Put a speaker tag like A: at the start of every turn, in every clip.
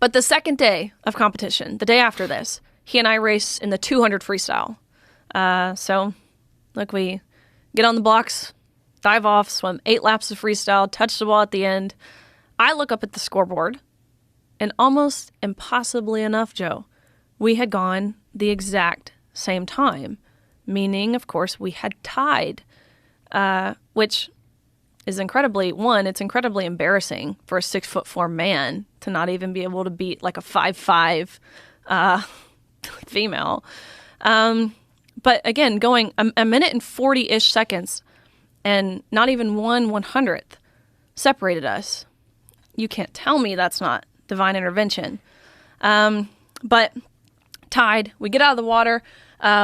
A: But the second day of competition, the day after this, he and I race in the 200 freestyle. So, look, we get on the blocks, dive off, swim 8 laps of freestyle, touch the wall at the end. I look up at the scoreboard, and almost impossibly enough, Joe, we had gone the exact same time, meaning, of course, we had tied, which is it's incredibly embarrassing for a 6'4" man to not even be able to beat like a 5'5" female. But again, going a minute and 40-ish seconds and not even 1/100th separated us. You can't tell me that's not divine intervention. But tied, we get out of the water.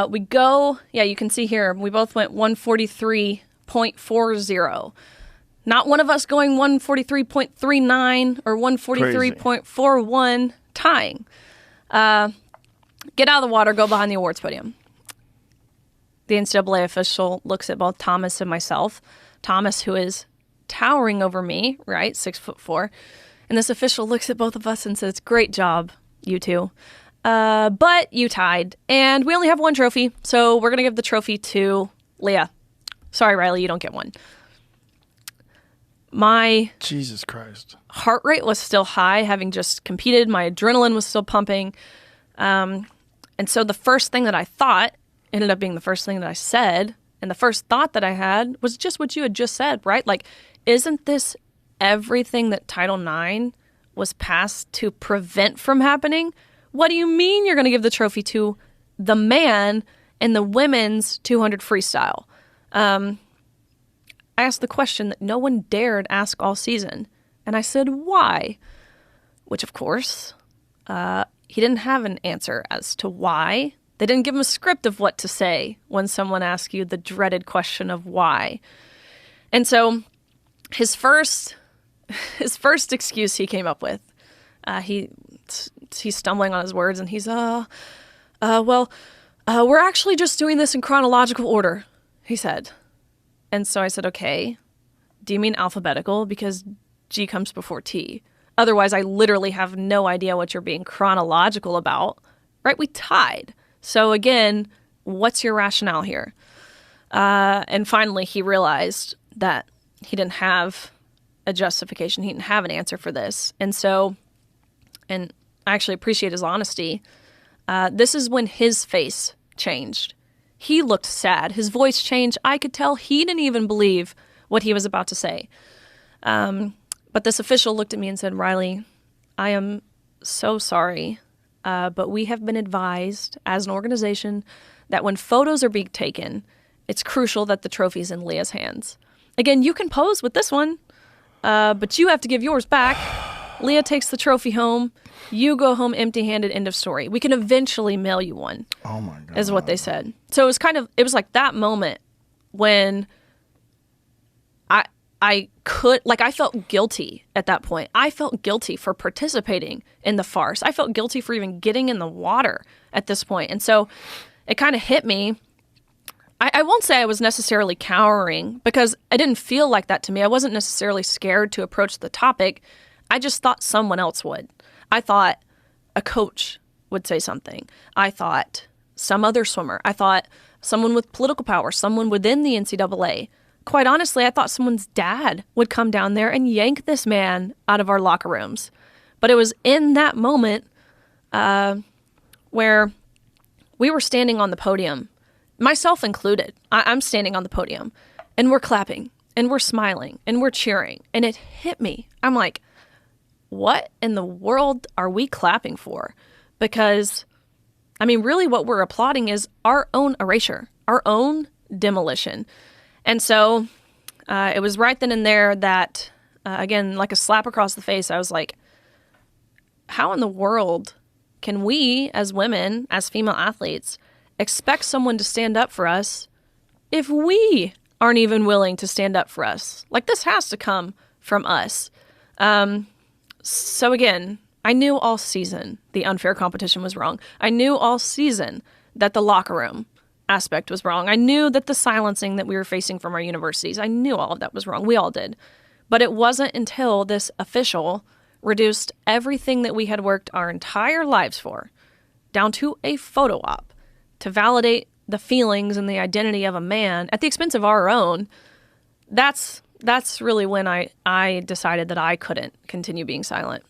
A: We go, you can see here, we both went 143.40. Not one of us going 143.39 or 143.41, tying. Get out of the water, go behind the awards podium. The NCAA official looks at both Thomas and myself. Thomas, who is towering over me, right, 6'4", and this official looks at both of us and says, "Great job, you two. But you tied, and we only have one trophy, so we're going to give the trophy to Leah. Sorry, Riley, you don't get one." My
B: Jesus Christ.
A: Heart rate was still high, having just competed. My adrenaline was still pumping. And so the first thing that I thought ended up being the first thing that I said. And the first thought that I had was just what you had just said, right? Like, isn't this everything that Title IX was passed to prevent from happening? What do you mean you're going to give the trophy to the man in the women's 200 freestyle? I asked the question that no one dared ask all season. And I said, why? Which, of course, he didn't have an answer as to why. They didn't give him a script of what to say when someone asks you the dreaded question of why. And so his first excuse he came up with, he's stumbling on his words, and he's, we're actually just doing this in chronological order, he said. And so I said, okay, do you mean alphabetical? Because G comes before T. Otherwise, I literally have no idea what you're being chronological about, right? We tied. So again, what's your rationale here? And finally, he realized that he didn't have a justification. He didn't have an answer for this. And so, and I actually appreciate his honesty. This is when his face changed. He looked sad. His voice changed. I could tell he didn't even believe what he was about to say. But this official looked at me and said, "Riley, I am so sorry, but we have been advised as an organization that when photos are being taken, it's crucial that the trophy's in Leah's hands. Again, you can pose with this one, but you have to give yours back. Leah takes the trophy home. You go home empty-handed, end of story. We can eventually mail you one."
B: Oh my God.
A: Is what they said. So it was like that moment when I felt guilty at that point. I felt guilty for participating in the farce. I felt guilty for even getting in the water at this point. And so it kind of hit me. I won't say I was necessarily cowering, because I didn't feel like that to me. I wasn't necessarily scared to approach the topic. I just thought someone else would. I thought a coach would say something. I thought some other swimmer. I thought someone with political power, someone within the NCAA. Quite honestly, I thought someone's dad would come down there and yank this man out of our locker rooms. But it was in that moment where we were standing on the podium, myself included. I'm standing on the podium, and we're clapping, and we're smiling, and we're cheering. And it hit me. I'm like, what in the world are we clapping for? Because, I mean, really what we're applauding is our own erasure, our own demolition. And so it was right then and there that, again, like a slap across the face, I was like, how in the world can we as women, as female athletes, expect someone to stand up for us if we aren't even willing to stand up for us? Like, this has to come from us. So again, I knew all season the unfair competition was wrong. I knew all season that the locker room aspect was wrong. I knew that the silencing that we were facing from our universities, I knew all of that was wrong. We all did. But it wasn't until this official reduced everything that we had worked our entire lives for down to a photo op to validate the feelings and the identity of a man at the expense of our own, that's really when I decided that I couldn't continue being silent.